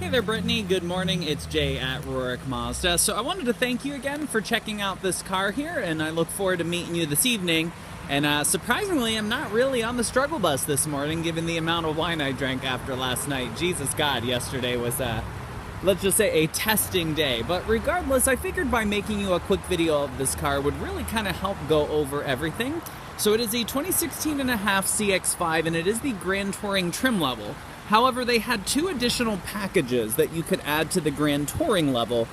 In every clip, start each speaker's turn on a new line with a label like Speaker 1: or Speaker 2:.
Speaker 1: Hey there, Brittany. Good morning. It's Jay at Rorick Mazda. So I wanted to thank you again for checking out this car here, and I look forward to meeting you this evening. And surprisingly, I'm not really on the struggle bus this morning, given the amount of wine I drank after last night. Jesus God, yesterday was, let's just say, a testing day. But regardless, I figured by making you a quick video of this car would really kind of help go over everything. So it is a 2016 and a half CX5, and it is the Grand Touring trim level. However, they had two additional packages that you could add to the Grand Touring level,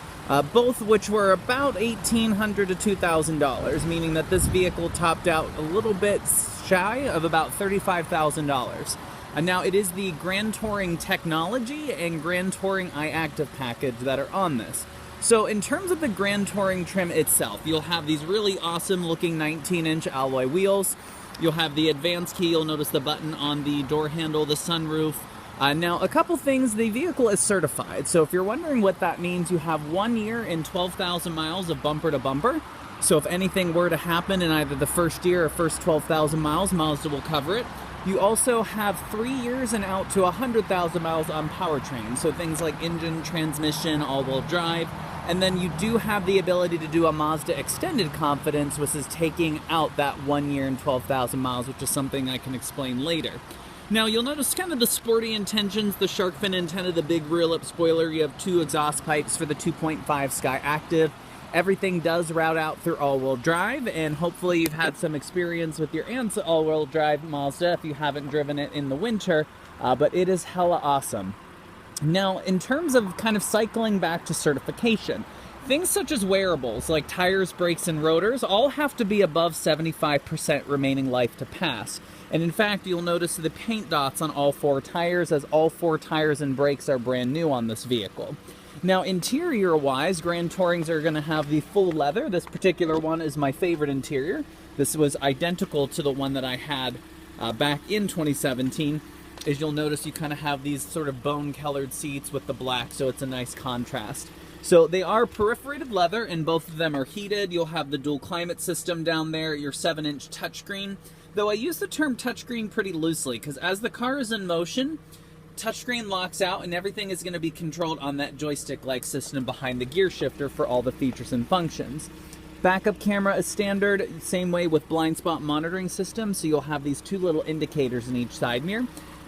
Speaker 1: both which were about $1,800 to $2,000, meaning that this vehicle topped out a little bit shy of about $35,000. Now, it is the Grand Touring Technology and Grand Touring iActive package that are on this. So in terms of the Grand Touring trim itself, you'll have these really awesome looking 19-inch alloy wheels. You'll have the advanced key. You'll notice the button on the door handle, the sunroof. Now, a couple things, the vehicle is certified, so if you're wondering what that means, you have 1 year and 12,000 miles of bumper to bumper. So if anything were to happen in either the first year or first 12,000 miles, Mazda will cover it. You also have 3 years and out to 100,000 miles on powertrain, so things like engine, transmission, all-wheel drive. And then you do have the ability to do a Mazda Extended Confidence, which is taking out that 1 year and 12,000 miles, which is something I can explain later. Now, you'll notice kind of the sporty intentions, the shark fin antenna, the big rear lip spoiler. You have two exhaust pipes for the 2.5 Sky Active. Everything does route out through all-wheel drive, and hopefully you've had some experience with your aunt's all-wheel drive Mazda if you haven't driven it in the winter, but it is hella awesome. Now, in terms of kind of cycling back to certification, things such as wearables like tires, brakes, and rotors all have to be above 75% remaining life to pass. And in fact, you'll notice the paint dots on all four tires, as all four tires and brakes are brand new on this vehicle. Now, interior-wise, Grand Tourings are going to have the full leather. This particular one is my favorite interior. This was identical to the one that I had back in 2017. As you'll notice, you kind of have these sort of bone-colored seats with the black, so it's a nice contrast. So they are perforated leather, and both of them are heated. You'll have the dual climate system down there, your 7-inch touchscreen. Though I use the term touchscreen pretty loosely, because as the car is in motion, touchscreen locks out and everything is going to be controlled on that joystick-like system behind the gear shifter for all the features and functions. Backup camera is standard, same way with blind spot monitoring system, so you'll have these two little indicators in each side mirror.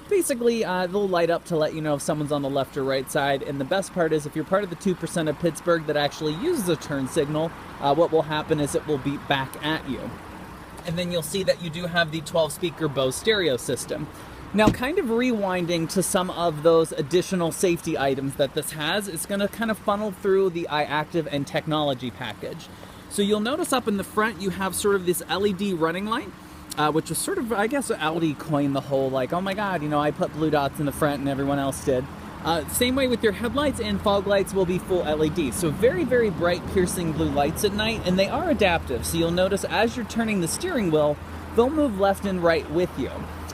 Speaker 1: Basically, they'll light up to let you know if someone's on the left or right side, and the best part is if you're part of the 2% of Pittsburgh that actually uses a turn signal, what will happen is it will beep back at you. And then you'll see that you do have the 12-speaker Bose stereo system. Now, kind of rewinding to some of those additional safety items that this has, it's going to kind of funnel through the iActive and technology package. So you'll notice up in the front you have sort of this LED running light, which was sort of, I guess, Audi coined the whole, like, oh my god, you know, I put blue dots in the front and everyone else did. Same way with your headlights, and fog lights will be full LED. So very, very bright, piercing blue lights at night, and they are adaptive. So you'll notice as you're turning the steering wheel, they'll move left and right with you.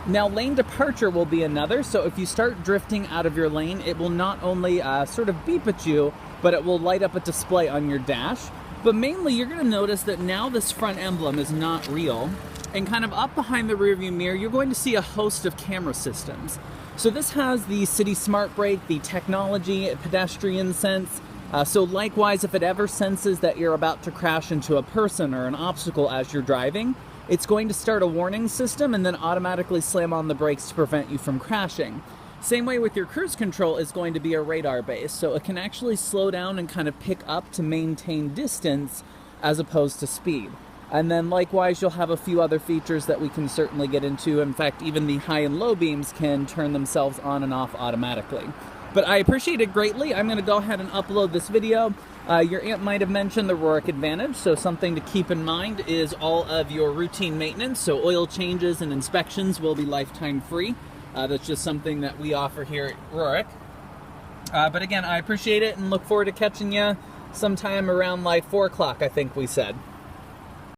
Speaker 1: Now, lane departure will be another, so if you start drifting out of your lane, it will not only sort of beep at you, but it will light up a display on your dash. But mainly, you're going to notice that now this front emblem is not real, and kind of up behind the rearview mirror, you're going to see a host of camera systems. So this has the City Smart Brake, the technology, pedestrian sense. So likewise, if it ever senses that you're about to crash into a person or an obstacle as you're driving, it's going to start a warning system and then automatically slam on the brakes to prevent you from crashing. Same way with your cruise control is going to be a radar base, so it can actually slow down and kind of pick up to maintain distance as opposed to speed. And then likewise, you'll have a few other features that we can certainly get into. In fact, even the high and low beams can turn themselves on and off automatically. But I appreciate it greatly. I'm going to go ahead and upload this video. Your aunt might have mentioned the Rorick Advantage, so something to keep in mind is all of your routine maintenance, so oil changes and inspections will be lifetime free. That's just something that we offer here at Rorick. But again, I appreciate it and look forward to catching you sometime around like 4 o'clock, I think we said.